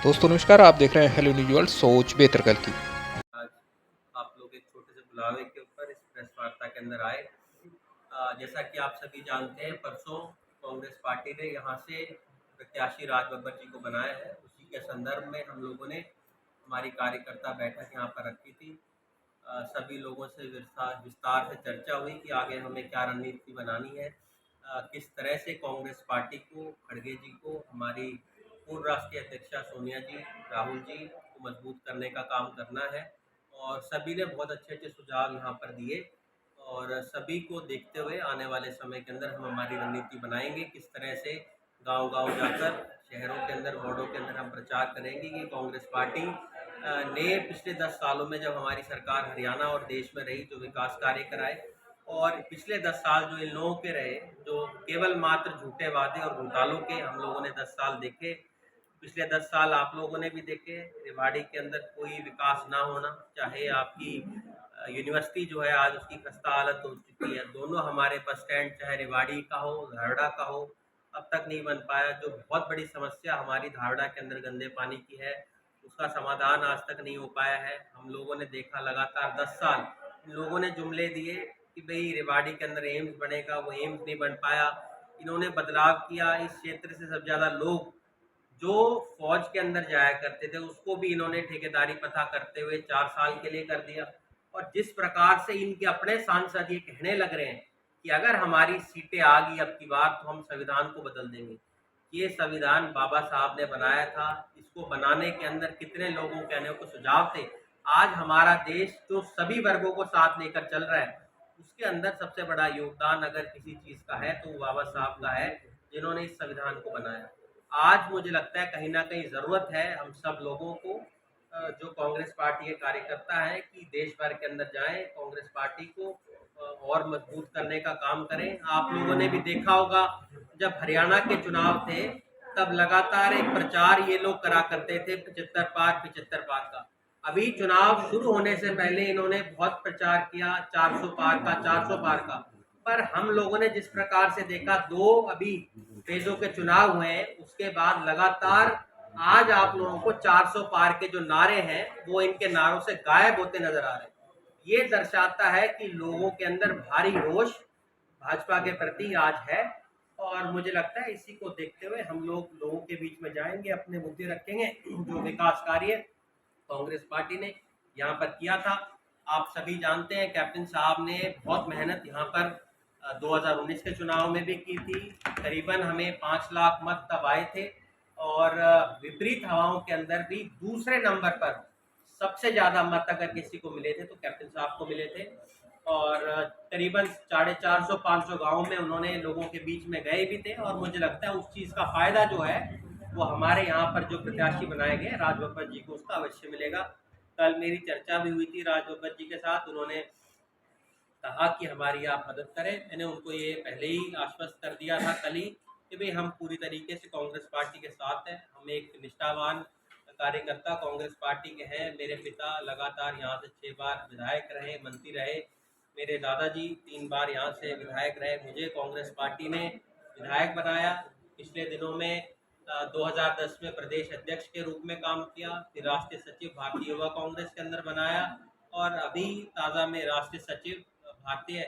दोस्तों नमस्कार, आप देख रहे हैं हेलो न्यूज वर्ल्ड। सोच बेहतर कल की। आज आप लोग एक छोटे से बुलावे के ऊपर इस प्रेस वार्ता के अंदर आए। जैसा कि आप सभी जानते हैं, परसों कांग्रेस पार्टी ने यहाँ से प्रत्याशी राज बब्बर जी को बनाया है। उसी के संदर्भ में हम लोगों ने हमारी कार्यकर्ता बैठक यहाँ पर रखी थी। सभी लोगों से विस्तार विस्तार से चर्चा हुई कि आगे हमें क्या रणनीति बनानी है, किस तरह से कांग्रेस पार्टी को, खड़गे जी को, हमारी पूर्व राष्ट्रीय अध्यक्षा सोनिया जी, राहुल जी को मजबूत करने का काम करना है। और सभी ने बहुत अच्छे अच्छे सुझाव यहाँ पर दिए और सभी को देखते हुए आने वाले समय के अंदर हम हमारी रणनीति बनाएंगे। किस तरह से गांव-गांव जाकर, शहरों के अंदर, वार्डों के अंदर हम प्रचार करेंगे कि कांग्रेस पार्टी ने पिछले 10 सालों में जब हमारी सरकार हरियाणा और देश में रही, जो विकास कार्य कराए, और पिछले 10 साल जो इन लोगों के रहे, जो केवल मात्र झूठे वादे और घोटालों के हम लोगों ने 10 साल देखे। पिछले 10 साल आप लोगों ने भी देखे, रेवाड़ी के अंदर कोई विकास ना होना, चाहे आपकी यूनिवर्सिटी जो है आज उसकी खस्ता हालत हो चुकी है। दोनों हमारे बस स्टैंड, चाहे रेवाड़ी का हो, धारड़ा का हो, अब तक नहीं बन पाया। जो बहुत बड़ी समस्या हमारी धारड़ा के अंदर गंदे पानी की है, उसका समाधान आज तक नहीं हो पाया है। हम लोगों ने देखा लगातार 10 साल इन लोगों ने जुमले दिए कि भाई रेवाड़ी के अंदर एम्स बनेगा, वो एम्स नहीं बन पाया। इन्होंने बदलाव किया। इस क्षेत्र से सबसे ज़्यादा लोग जो फौज के अंदर जाया करते थे, उसको भी इन्होंने ठेकेदारी प्रथा करते हुए 4 साल के लिए कर दिया। और जिस प्रकार से इनके अपने सांसद ये कहने लग रहे हैं कि अगर हमारी सीटें आ गई अब की बार तो हम संविधान को बदल देंगे। ये संविधान बाबा साहब ने बनाया था। इसको बनाने के अंदर कितने लोगों के अनेकों सुझाव थे। आज हमारा देश जो सभी वर्गों को साथ लेकर चल रहा है, उसके अंदर सबसे बड़ा योगदान अगर किसी चीज़ का है तो वो बाबा साहब का है, जिन्होंने इस संविधान को बनाया। आज मुझे लगता है कहीं न कहीं ज़रूरत है हम सब लोगों को, जो कांग्रेस पार्टी के कार्यकर्ता हैं, कि देश भर के अंदर जाएँ, कांग्रेस पार्टी को और मजबूत करने का काम करें। आप लोगों ने भी देखा होगा, जब हरियाणा के चुनाव थे, तब लगातार एक प्रचार ये लोग करा करते थे 75 पार, 75 पार का। अभी चुनाव शुरू होने से पहले इन्होंने बहुत प्रचार किया 400 पार का, 400 पार का। पर हम लोगों ने जिस प्रकार से देखा, 2 अभी फेज़ों के चुनाव हुए हैं, उसके बाद लगातार आज आप लोगों को 400 पार के जो नारे हैं, वो इनके नारों से गायब होते नज़र आ रहे हैं। ये दर्शाता है कि लोगों के अंदर भारी रोष भाजपा के प्रति आज है। और मुझे लगता है इसी को देखते हुए हम लोग लोगों के बीच में जाएंगे, अपने मुद्दे रखेंगे। जो विकास कार्य कांग्रेस पार्टी ने यहाँ पर किया था, आप सभी जानते हैं, कैप्टन साहब ने बहुत मेहनत यहाँ पर 2019 के चुनाव में भी की थी। करीबन हमें 5 लाख मत तब आए थे और विपरीत हवाओं के अंदर भी दूसरे नंबर पर सबसे ज़्यादा मत अगर किसी को मिले थे तो कैप्टन साहब को मिले थे। और करीबन 450-500 गाँव में उन्होंने लोगों के बीच में गए भी थे। और मुझे लगता है उस चीज़ का फ़ायदा जो है वो हमारे यहाँ पर जो प्रत्याशी बनाए गए राज बब्बर जी को, उसका अवश्य मिलेगा। कल मेरी चर्चा भी हुई थी राज बब्बर जी के साथ। उन्होंने कहा कि हमारी आप मदद करें। मैंने उनको ये पहले ही आश्वस्त कर दिया था कल ही कि भाई हम पूरी तरीके से कांग्रेस पार्टी के साथ हैं। हम एक निष्ठावान कार्यकर्ता कांग्रेस पार्टी के हैं। मेरे पिता लगातार यहाँ से 6 बार विधायक रहे, मंत्री रहे। मेरे दादाजी 3 बार यहाँ से विधायक रहे। मुझे कांग्रेस पार्टी ने विधायक बनाया। पिछले दिनों में 2010 में प्रदेश अध्यक्ष के रूप में काम किया, फिर राष्ट्रीय सचिव भारतीय युवा कांग्रेस के अंदर बनाया और अभी ताज़ा में राष्ट्रीय सचिव भारतीय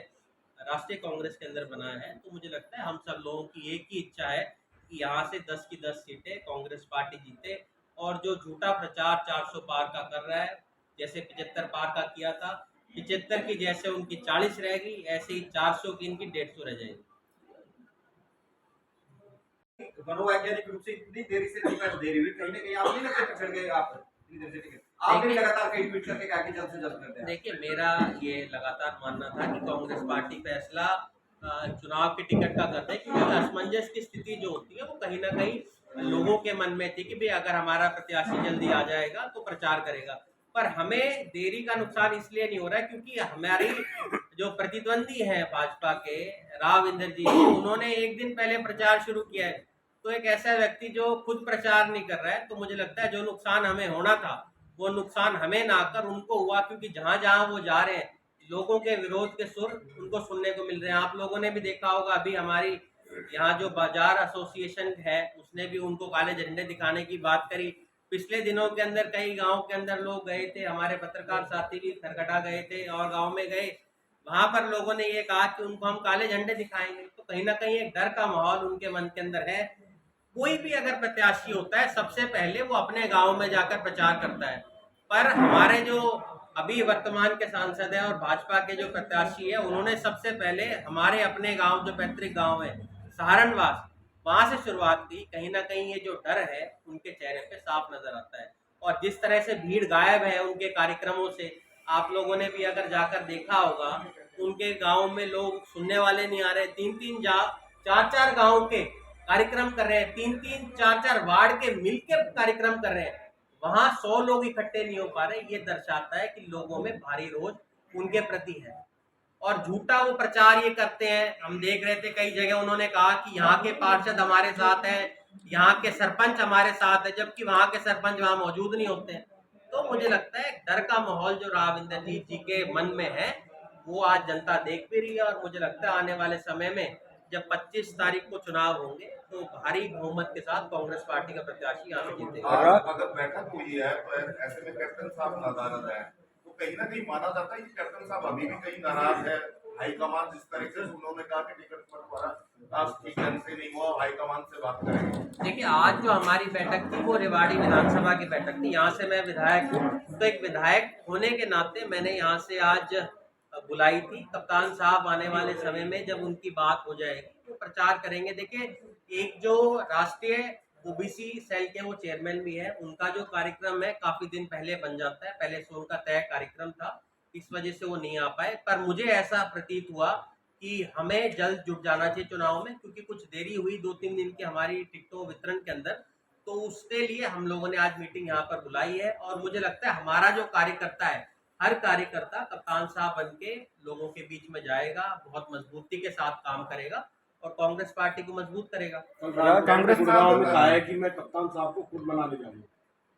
राष्ट्रीय कांग्रेस के अंदर बनाया है। तो मुझे लगता है हम सब लोगों की एक ही इच्छा है कि यहाँ से 10 की 10 सीटें कांग्रेस पार्टी जीते। और जो झूठा प्रचार 400 पार का कर रहा है, जैसे 75 पार का किया था, 75 की जैसे उनकी 40 रहेगी, ऐसे ही 400 की इनकी 150 रह जाएगी। मनोवैज्ञानिक रूप से इतनी देरी से टिकट दे रही हुई, कहीं ना कहीं आप नहीं लगते पिछड़ गए? आप इतनी देर से टिकट आपने लगातार कई ट्वीट करके कहा कि जल्द से जल्द कर दें। देखिए, मेरा ये लगातार मानना था कि कांग्रेस पार्टी फैसला चुनाव के टिकट का करते हैं, क्योंकि असमंजस की स्थिति जो होती है वो कहीं ना कहीं लोगों के मन में थी कि भाई अगर हमारा प्रत्याशी जल्दी आ जाएगा तो प्रचार करेगा। पर हमें देरी का नुकसान इसलिए नहीं हो रहा है क्योंकि हमारी जो प्रतिद्वंदी हैं भाजपा के, राव इंदर जी, उन्होंने एक दिन पहले प्रचार शुरू किया है। तो एक ऐसा व्यक्ति जो खुद प्रचार नहीं कर रहा है, तो मुझे लगता है जो नुकसान हमें होना था वो नुकसान हमें ना कर उनको हुआ, क्योंकि जहां जहां वो जा रहे हैं लोगों के विरोध के सुर उनको सुनने को मिल रहे हैं। आप लोगों ने भी देखा होगा, अभी हमारी यहाँ जो बाजार एसोसिएशन है उसने भी उनको काले झंडे दिखाने की बात करी। पिछले दिनों के अंदर कई गांव के अंदर लोग गए थे, हमारे पत्रकार साथी भी खरकटा गए थे और गांव में गए, वहां पर लोगों ने ये कहा कि उनको हम काले झंडे दिखाएंगे। तो कहीं ना कहीं एक डर का माहौल उनके मन के अंदर है। कोई भी अगर प्रत्याशी होता है सबसे पहले वो अपने गांव में जाकर प्रचार करता है, पर हमारे जो अभी वर्तमान के सांसद हैं और भाजपा के जो प्रत्याशी है, उन्होंने सबसे पहले हमारे अपने गांव, जो पैतृक गांव है सहारनवास, वहां से शुरुआत की। कहीं ना कहीं ये जो डर है उनके चेहरे पे साफ नजर आता है। और जिस तरह से भीड़ गायब है उनके कार्यक्रमों से, आप लोगों ने भी अगर जाकर देखा होगा, उनके गांव में लोग सुनने वाले नहीं आ रहे। तीन तीन चार चार गांव के कार्यक्रम कर रहे हैं, तीन तीन चार चार वार्ड के मिलकर कार्यक्रम कर रहे हैं, वहां 100 लोग इकट्ठे नहीं हो पा रहे। ये दर्शाता है कि लोगों में भारी रोष उनके प्रति है और झूठा वो प्रचार ये करते हैं। हम देख रहे थे कई जगह उन्होंने कहा कि यहाँ के पार्षद हमारे साथ हैं, यहाँ के सरपंच हमारे साथ है, जबकि वहां के सरपंच वहां मौजूद नहीं होते हैं। तो मुझे लगता है डर का माहौल जो राव इंद्रजीत जी के मन में है वो आज जनता देख भी रही है। और मुझे लगता है आने वाले समय में जब 25 तारीख को चुनाव होंगे तो भारी बहुमत के साथ कांग्रेस पार्टी का प्रत्याशी यहाँ से जीतेगा। आज अगर बैठक हुई है तो ऐसे में कैप्टन साहब नाराज है, तो कहीं ना कहीं माना जाता है कि कैप्टन साहब अभी भी कहीं नाराज है। हाईकमान जिस तरीके से उन्होंने कहा कि टिकट बंटवारा ठीक ढंग से नहीं हुआ, हाईकमान से बात करेंगे। देखिए, आज जो हमारी बैठक थी वो रेवाड़ी विधानसभा की बैठक थी। यहाँ से मैं विधायक हूँ, तो एक विधायक होने के नाते मैंने यहाँ से आज बुलाई थी। कप्तान साहब आने वाले समय में जब उनकी बात हो जाएगी तो प्रचार करेंगे। देखिए, एक जो राष्ट्रीय ओबीसी सेल के वो चेयरमैन भी है, उनका जो कार्यक्रम है काफी दिन पहले बन जाता है, पहले से उनका तय कार्यक्रम था, इस वजह से वो नहीं आ पाए। पर मुझे ऐसा प्रतीत हुआ कि हमें जल्द जुट जाना चाहिए चुनाव में, क्योंकि कुछ देरी हुई 2-3 दिन की हमारी टिकटों वितरण के अंदर। तो उसके लिए हम लोगों ने आज मीटिंग यहाँ पर बुलाई है और मुझे लगता है हमारा जो कार्यकर्ता है, हर कार्यकर्ता कप्तान साहब बन के लोगों के बीच में जाएगा, बहुत मजबूती के साथ काम करेगा और कांग्रेस पार्टी को मजबूत करेगा। कांग्रेस गुड़गांव में कहा है कि मैं कप्तान साहब को खुद मनाने जा रही हूँ।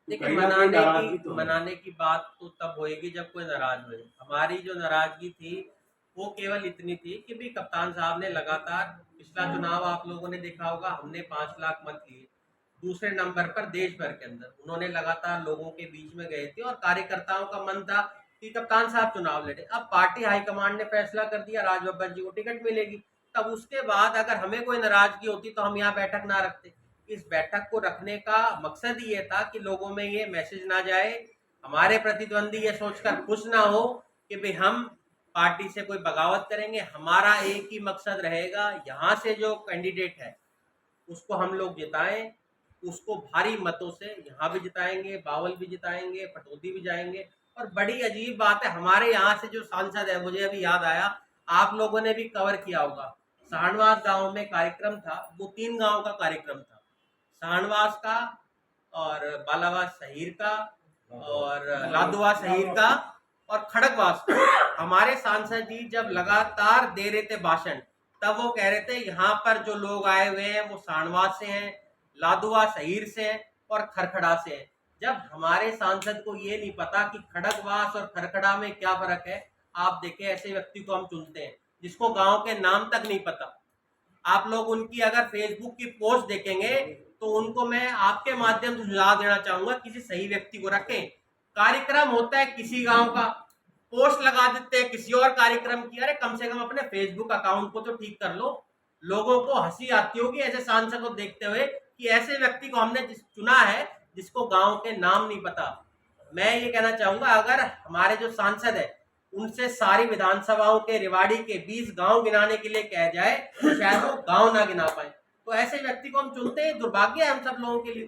देखिए, मनाने की बात तो तब होएगी जब कोई नाराज होए। हमारी जो नाराजगी थी वो केवल इतनी थी कि भी कप्तान साहब ने लगातार, पिछला चुनाव आप लोगों ने देखा होगा, हमने 5 लाख मत लिए, दूसरे नंबर पर देश भर के अंदर उन्होंने लगातार लोगों के बीच में गए थे और कार्यकर्ताओं का मन था कि कप्तान साहब चुनाव लड़े। अब पार्टी हाईकमांड ने फैसला कर दिया राज बब्बर जी को टिकट मिलेगी, तब उसके बाद अगर हमें कोई नाराजगी होती तो हम यहाँ बैठक ना रखते। इस बैठक को रखने का मकसद ही ये था कि लोगों में ये मैसेज ना जाए, हमारे प्रतिद्वंदी ये सोचकर खुश ना हो कि भाई हम पार्टी से कोई बगावत करेंगे। हमारा एक ही मकसद रहेगा, यहाँ से जो कैंडिडेट है उसको हम लोग जिताएं, उसको भारी मतों से यहाँ भी जिताएंगे, बावल भी जिताएंगे, पटौदी भी जाएंगे। और बड़ी अजीब बात है, हमारे यहाँ से जो सांसद है, मुझे अभी याद आया, आप लोगों ने भी कवर किया होगा, सहारनवास गांव में कार्यक्रम था, वो 3 गांव का कार्यक्रम था, सहारनवास का और बालावास शहीर का और लादुवास शहीर का और खड़गवास का। हमारे सांसद जी जब लगातार दे रहे थे भाषण, तब वो कह रहे थे यहाँ पर जो लोग आए हुए हैं वो सहारनवास से हैं, लादुआ शहीर से हैं और खरखड़ा से हैं। जब हमारे सांसद को ये नहीं पता कि खड़गवास और खरखड़ा में क्या फर्क है, आप देखें ऐसे व्यक्ति को हम चुनते हैं जिसको गांव के नाम तक नहीं पता। आप लोग उनकी अगर फेसबुक की पोस्ट देखेंगे तो उनको मैं आपके माध्यम से सुझाव देना चाहूंगा, किसी सही व्यक्ति को रखें। कार्यक्रम होता है किसी गांव का, पोस्ट लगा देते हैं किसी और कार्यक्रम की। अरे कम से कम अपने फेसबुक अकाउंट को तो ठीक कर लो। लोगों को हंसी आती होगी ऐसे सांसद को देखते हुए कि ऐसे व्यक्ति को हमने चुना है जिसको गांव के नाम नहीं पता। मैं ये कहना चाहूंगा, अगर हमारे जो सांसद है उनसे सारी विधानसभाओं के रेवाड़ी के 20 गांव गिनाने के लिए कह जाए तो शायद वो गांव ना गिना पाए। तो ऐसे व्यक्ति को हम चुनते हैं, दुर्भाग्य है हम सब लोगों के लिए।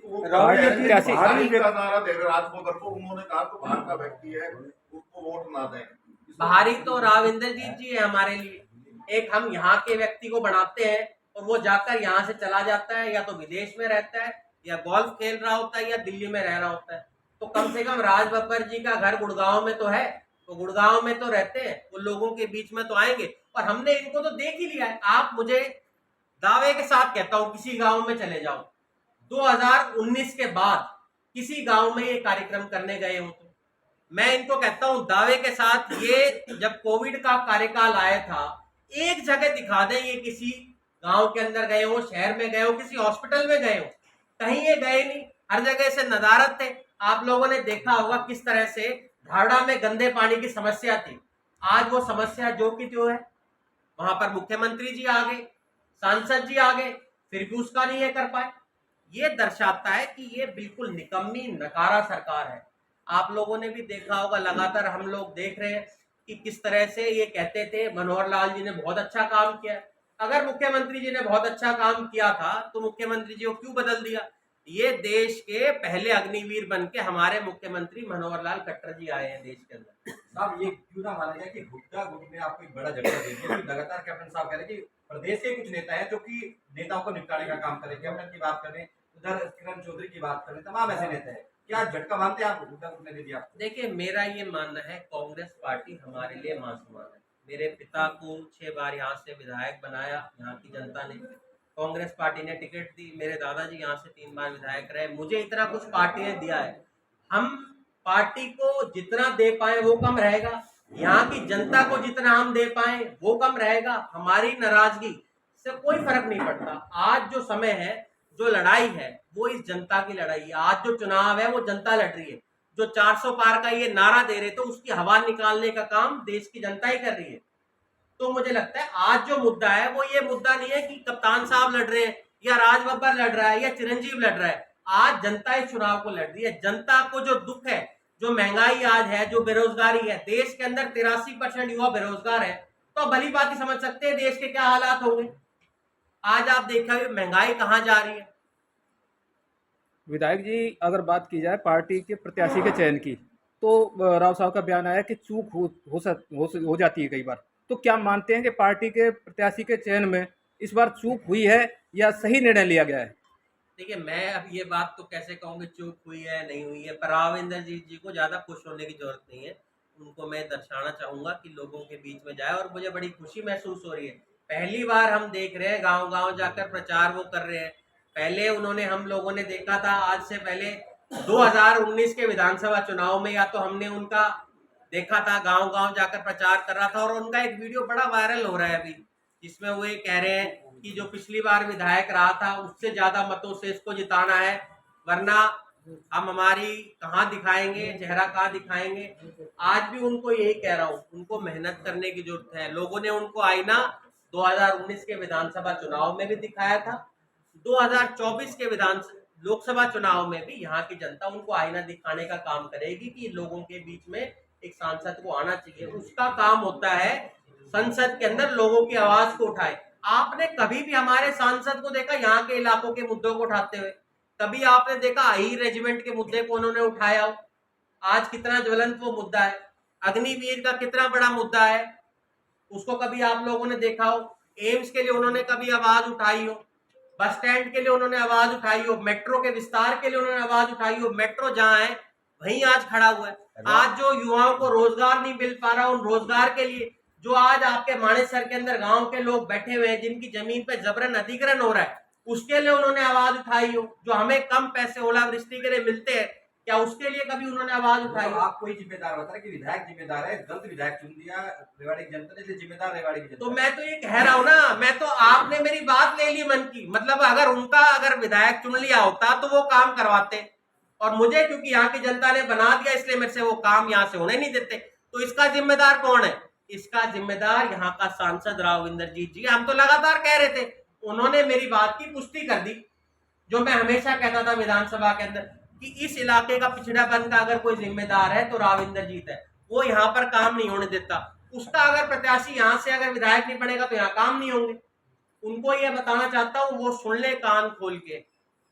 राजबब्बर को उन्होंने कहा तो बाहर का व्यक्ति है, उसको वोट ना दें। बाहरी तो राव इंद्रजीत जी है हमारे लिए। एक हम यहाँ के व्यक्ति को बनाते हैं और वो जाकर यहाँ से चला जाता है, या तो विदेश में रहता है या गोल्फ खेल रहा होता है या दिल्ली में रह रहा होता है। तो कम से कम राज बब्बर जी का घर गुड़गांव में तो है, तो गुड़गांव में तो रहते हैं, वो लोगों के बीच में तो आएंगे। और हमने इनको तो देख ही लिया है। आप मुझे दावे के साथ कहता हूं किसी गांव में चले जाओ, 2019 के बाद किसी गांव में ये कार्यक्रम करने गए हो तो मैं इनको कहता हूं दावे के साथ, ये जब कोविड का कार्यकाल आया था, एक जगह दिखा दें ये किसी गांव के अंदर गए हो, शहर में गए हो, किसी हॉस्पिटल में गए हो, कहीं ये गए नहीं। हर जगह से नदारत थे। आप लोगों ने देखा होगा किस तरह से धारड़ा में गंदे पानी की समस्या थी, आज वो समस्या जो की जो है। वहां पर मुख्यमंत्री जी आ गए, सांसद जी आ गए, फिर भी उसका नहीं ये कर पाए। ये दर्शाता है कि ये बिल्कुल निकम्मी नकारा सरकार है। आप लोगों ने भी देखा होगा, लगातार हम लोग देख रहे हैं कि किस तरह से ये कहते थे मनोहर लाल जी ने बहुत अच्छा काम किया। अगर मुख्यमंत्री जी ने बहुत अच्छा काम किया था तो मुख्यमंत्री जी को क्यों बदल दिया? ये देश के पहले अग्निवीर बन के हमारे मुख्यमंत्री मनोहर लाल खट्टर जी आए हैं देश के अंदर। साहब, ये क्यों ना माना जाए कि हुड्डा गुट ने आपको एक बड़ा झटका दे दिया कि लगातार कैप्टन साहब कह रहे हैं कि प्रदेश के कुछ नेता हैं जो कि नेताओं को निपटाने का काम करें। कैप्टन की बात करें, उधर किरण चौधरी की बात करें, तमाम ऐसे नेता हैं। क्या झटका मानते हैं आप, हुड्डा गुट ने दे दिया आपको? देखिए, मेरा ये मानना है कांग्रेस पार्टी हमारे लिए मान सम्मान है। मेरे पिता को 6 बार यहाँ से विधायक बनाया यहाँ की जनता ने, कांग्रेस पार्टी ने टिकट दी। मेरे दादाजी यहाँ से 3 बार विधायक रहे, मुझे इतना कुछ पार्टी ने दिया है। हम पार्टी को जितना दे पाए वो कम रहेगा, यहाँ की जनता को जितना हम दे पाए वो कम रहेगा। हमारी नाराजगी से कोई फर्क नहीं पड़ता। आज जो समय है, जो लड़ाई है, वो इस जनता की लड़ाई है। आज जो चुनाव है वो जनता लड़ रही है। जो 400 पार का ये नारा दे रहे थे उसकी हवा निकालने का काम देश की जनता ही कर रही है। तो मुझे लगता है आज जो मुद्दा है वो ये मुद्दा नहीं है कि कप्तान साहब लड़ रहे हैं या राज बब्बर लड़ रहा है या चिरंजीव लड़ रहा है। आज जनता इस चुनाव को लड़ रही है। जनता को जो दुख है, जो महंगाई आज है, जो बेरोजगारी है, देश के अंदर 83% युवा बेरोजगार है, तो भली बात ही समझ सकते हैं देश के क्या हालात होंगे। आज आप देखा महंगाई कहाँ जा रही है। विधायक जी, अगर बात की जाए पार्टी के प्रत्याशी के चयन की, तो राव साहब का बयान आया कि चूक हो जाती है कई बार। तो क्या मानते हैं कि पार्टी के प्रत्याशी के चयन में इस बार चूक हुई है या सही निर्णय लिया गया है? देखिए, मैं अब ये बात तो कैसे कहूँगी चूक हुई है नहीं हुई है, पर राव इंद्रजीत जी को ज़्यादा खुश होने की जरूरत नहीं है। उनको मैं दर्शाना चाहूँगा कि लोगों के बीच में जाए, और मुझे बड़ी खुशी महसूस हो रही है। पहली बार हम देख रहे हैं गांव-गांव जाकर प्रचार वो कर रहे हैं। पहले उन्होंने, हम लोगों ने देखा था आज से पहले 2019 के विधानसभा चुनाव में, या तो हमने उनका देखा था गांव-गांव जाकर प्रचार कर रहा था, और उनका एक वीडियो बड़ा वायरल हो रहा है अभी, जिसमें वो ये कह रहे हैं कि जो पिछली बार विधायक रहा था उससे ज्यादा मतों से इसको जिताना है, वरना हम हमारी कहाँ दिखाएंगे, चेहरा कहाँ दिखाएंगे। आज भी उनको यही कह रहा हूँ, उनको मेहनत करने की जरूरत है। लोगों ने उनको आईना 2019 के विधानसभा चुनाव में भी दिखाया था, 2024 के लोकसभा चुनाव में भी यहाँ की जनता उनको आईना दिखाने का काम करेगी कि लोगों के बीच में एक सांसद को आना चाहिए। उसका काम होता है संसद के अंदर लोगों की आवाज को उठाए। आपने कभी भी हमारे सांसद को देखा यहाँ के इलाकों के मुद्दों को उठाते हुए? कभी आपने देखा अहीर रेजिमेंट के मुद्दे को उन्होंने उठाया हो? आज कितना ज्वलंत वो मुद्दा है। अग्निवीर का कितना बड़ा मुद्दा है, उसको कभी आप लोगों ने देखा हो? एम्स के लिए उन्होंने कभी आवाज उठाई हो? बस स्टैंड के लिए उन्होंने आवाज उठाई हो? मेट्रो के विस्तार के लिए उन्होंने आवाज उठाई हो? मेट्रो जहां है वहीं आज खड़ा हुआ है। आज जो युवाओं को रोजगार नहीं मिल पा रहा, उन रोजगार के लिए जो आज आपके मानेसर के अंदर गांव के लोग बैठे हुए हैं, जिनकी जमीन पे जबरन अधिग्रहण हो रहा है, उसके लिए उन्होंने आवाज उठाई हो? जो हमें कम पैसे ओलावृष्टि के लिए मिलते हैं, क्या उसके लिए कभी उन्होंने आवाज उठाई हो? आप कोई जिम्मेदार बता रहे कि विधायक जिम्मेदार है, गलत विधायक चुन दिया रेवाड़ी की जनता ने, इसलिए जिम्मेदार रेवाड़ी की जनता। तो मैं तो ये कह रहा हूँ ना, मैं तो, आपने मेरी बात ले ली मन की, मतलब अगर विधायक चुन लिया होता तो वो काम करवाते, और मुझे क्योंकि यहाँ की जनता ने बना दिया इसलिए मेरे से वो काम यहाँ से होने नहीं देते। तो इसका जिम्मेदार कौन है? इसका जिम्मेदार यहाँ का सांसद राव इंद्रजीत जी। हम तो लगातार कह रहे थे, उन्होंने मेरी बात की पुष्टि कर दी, जो मैं हमेशा कहता था विधानसभा के अंदर कि इस इलाके का पिछड़ापन का अगर कोई जिम्मेदार है तो राव इंद्रजीत है। वो यहाँ पर काम नहीं होने देता। उसका अगर प्रत्याशी यहाँ से अगर विधायक नहीं बनेगा तो यहाँ काम नहीं होंगे। उनको ये बताना चाहता हूँ, वो सुन ले कान खोल के।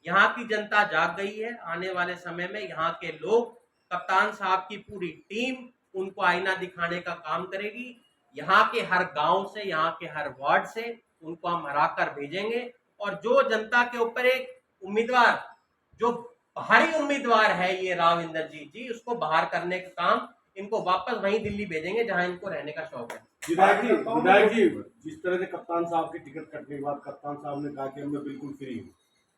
यहाँ की जनता जाग गई है। आने वाले समय में यहाँ के लोग, कप्तान साहब की पूरी टीम उनको आईना दिखाने का काम करेगी। यहाँ के हर गांव से, यहाँ के हर वार्ड से उनको हम हरा कर भेजेंगे, और जो जनता के ऊपर एक उम्मीदवार, जो भारी उम्मीदवार है ये राव इंद्रजीत जी, उसको बाहर करने का काम, इनको वापस वहीं दिल्ली भेजेंगे जहां इनको रहने का शौक है। विधायक जी, जिस तरह से कप्तान साहब की टिकट कटने के बाद कप्तान साहब ने कहा कि मैं बिल्कुल फ्री हूँ,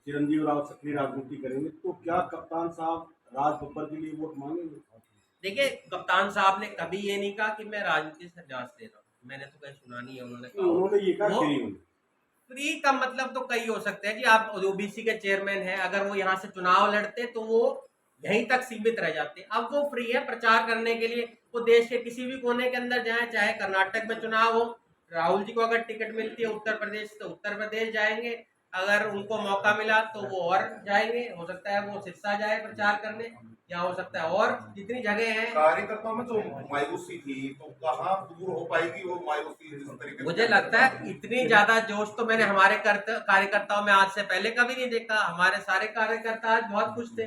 चिरंजीव राव सक्रिय राजनीति करेंगे, तो क्या कप्तान साहब राज बब्बर के लिए वोट मांगेंगे? देखिए, कप्तान साहब ने कभी ये नहीं कहा कि मैं राजनीति से संन्यास ले रहा हूँ। मैंने तो कहीं सुना नहीं है उन्होंने कहा। उन्होंने ये कहा फ्री हूँ। फ्री का मतलब तो कई हो सकते हैं जी। आप ओबीसी के चेयरमैन हैं, अगर वो यहाँ से चुनाव लड़ते तो वो यहीं तक सीमित रह जाते। अब वो फ्री है प्रचार करने के लिए, वो देश के किसी भी कोने के अंदर जाए, चाहे कर्नाटक में चुनाव हो, राहुल जी को अगर टिकट मिलती है उत्तर प्रदेश तो उत्तर प्रदेश जाएंगे, अगर उनको मौका मिला तो वो और जाएंगे, हो सकता है वो सिरसा जाए प्रचार करने, या हो सकता है और जितनी जगह है। कार्यकर्ताओं में जो मायूसी थी तो कहाँ दूर हो पाएगी वो मायूसी जिस तरीके से? मुझे लगता है इतनी ज्यादा जोश तो मैंने हमारे कार्यकर्ताओं में आज से पहले कभी नहीं देखा। हमारे सारे कार्यकर्ता आज बहुत खुश थे।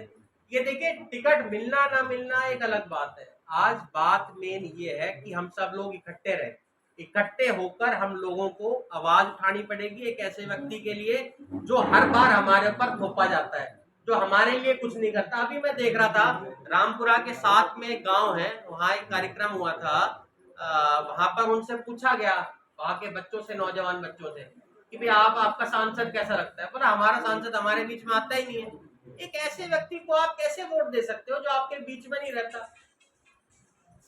ये देखिए, टिकट मिलना ना मिलना एक अलग बात है, आज बात मेन ये है कि हम सब लोग इकट्ठे रहे, इकट्ठे होकर हम लोगों को आवाज उठानी पड़ेगी एक ऐसे व्यक्ति के लिए जो हर बार हमारे ऊपर थोपा जाता है, जो हमारे लिए कुछ नहीं करता। अभी मैं देख रहा था रामपुरा के साथ में एक गांव है, वहाँ एक कार्यक्रम हुआ था, वहां पर उनसे पूछा गया वहां के बच्चों से, नौजवान बच्चों से, कि भाई आपका सांसद कैसा लगता है। बोला हमारा सांसद हमारे बीच में आता ही नहीं है। एक ऐसे व्यक्ति को आप कैसे वोट दे सकते हो जो आपके बीच में नहीं रहता?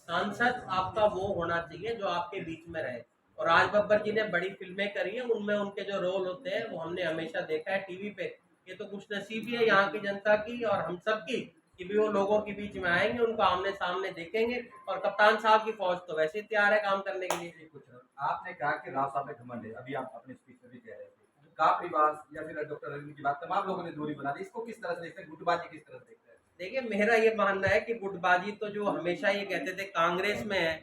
सांसद आपका वो होना चाहिए जो आपके बीच में रहे। और राज बब्बर जी ने बड़ी फिल्में करी है, उनमें उनके जो रोल होते हैं वो हमने हमेशा देखा है टीवी पे। ये तो कुछ नसीब ही है यहाँ की जनता की और हम सब की कि भी वो लोगों के बीच में आएंगे, उनको आमने सामने देखेंगे। और कप्तान साहब की फौज तो वैसे ही तैयार है काम करने के लिए। कुछ आपने कहा कि राव साहब में घमंड है, अभी आप अपने स्पीच में भी कह रहे थे, काप रिवाज या फिर डॉक्टर रविंद्र की बात तमाम लोगों ने दूरी बना दी, इसको किस तरह से देखते हैं, गुटबाजी किस तरह से देखते हैं? देखिए, मेरा ये मानना है कि गुटबाजी तो जो हमेशा ये कहते थे कांग्रेस में है,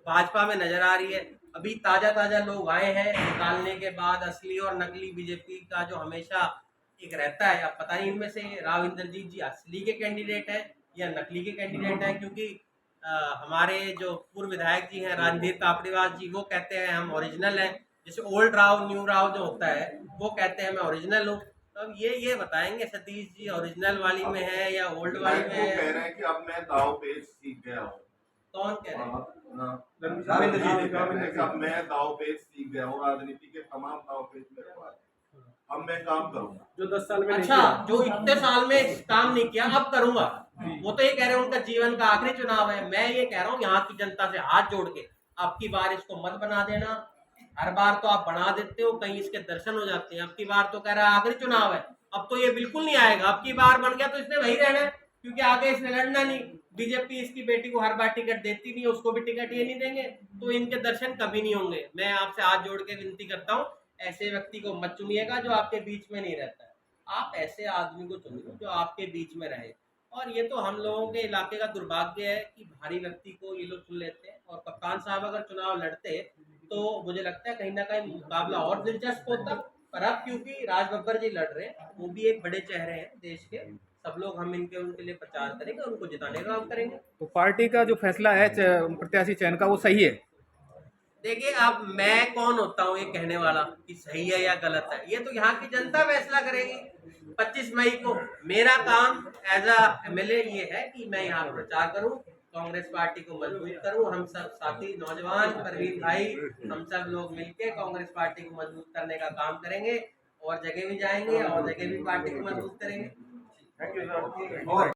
भाजपा में नजर आ रही है। अभी ताजा ताजा लोग आए हैं निकालने के बाद, असली और नकली बीजेपी का जो हमेशा एक रहता है। अब पता नहीं इनमें से राव इंद्रजीत जी असली के कैंडिडेट हैं या नकली के कैंडिडेट हैं, क्योंकि हमारे जो पूर्व विधायक जी हैं रणधीर कापड़ीवास जी, वो कहते हैं हम ओरिजिनल हैं। जैसे ओल्ड राव न्यू राव जो होता है, वो कहते हैं मैं ओरिजिनल हूँ। तो अब ये बताएंगे सतीश जी ओरिजिनल वाली में है या ओल्ड वाली में वो कह है। रहे हैं कि अब मैं दाव पेच सीख गया हूँ। कौन कह रहे हैं? रविंद्र जी ने कहा, मैंने कहा, अब मैं दाव पेच सीख गया हूँ, राजनीति के तमाम दाव पेच मेरे पास है। अब मैं काम करूंगा जो 10 साल में अच्छा, जो इतने साल में काम नहीं किया अब करूंगा, वो तो ये कह रहे हैं उनका जीवन का आखिरी चुनाव है। मैं ये कह रहा हूँ यहाँ की जनता से हाथ जोड़ के, अब की बार इसको मत बना देना। हर बार तो आप बना देते हो, कहीं इसके दर्शन हो जाते हैं। अब की बार तो कह रहा है आखिरी चुनाव है, अब तो ये बिल्कुल नहीं आएगा। अब की बार बन गया तो इसने वही रहना है, क्योंकि आगे इसने लड़ना नहीं। बीजेपी इसकी बेटी को हर बार टिकट देती नहीं है, उसको भी टिकट ये नहीं देंगे, तो इनके दर्शन कभी नहीं होंगे। मैं आपसे हाथ जोड़ के विनती करता हूँ, ऐसे व्यक्ति को मत चुनिएगा जो आपके बीच में नहीं रहता है। आप ऐसे आदमी को चुनिए जो आपके बीच में रहे। और ये तो हम लोगों के इलाके का दुर्भाग्य है कि भारी व्यक्ति को ये लोग चुन लेते हैं। और कप्तान साहब अगर चुनाव लड़ते तो मुझे लगता है कहीं ना कहीं मुकाबला और दिलचस्प होता। पर अब क्योंकि राज बब्बर जी लड़ रहे हैं, वो भी एक बड़े चेहरे हैं देश के, सब लोग हम उनके लिए प्रचार करेंगे, उनको जिताने का काम करेंगे। तो पार्टी का जो फैसला है प्रत्याशी चयन का, वो सही है? देखिए, अब मैं कौन होता हूँ ये कहने वाला कि सही है या गलत है? ये तो यहाँ की जनता फैसला करेगी 25 मई को। मेरा काम एज अ एमएलए ये है कि मैं यहाँ प्रचार करूँ, कांग्रेस पार्टी को मजबूत करूँ। हम सब साथी नौजवान परवीन भाई, हम सब लोग मिलके कांग्रेस पार्टी को मजबूत करने का काम करेंगे, और जगह भी जाएंगे और जगह भी पार्टी को मजबूत करेंगे। और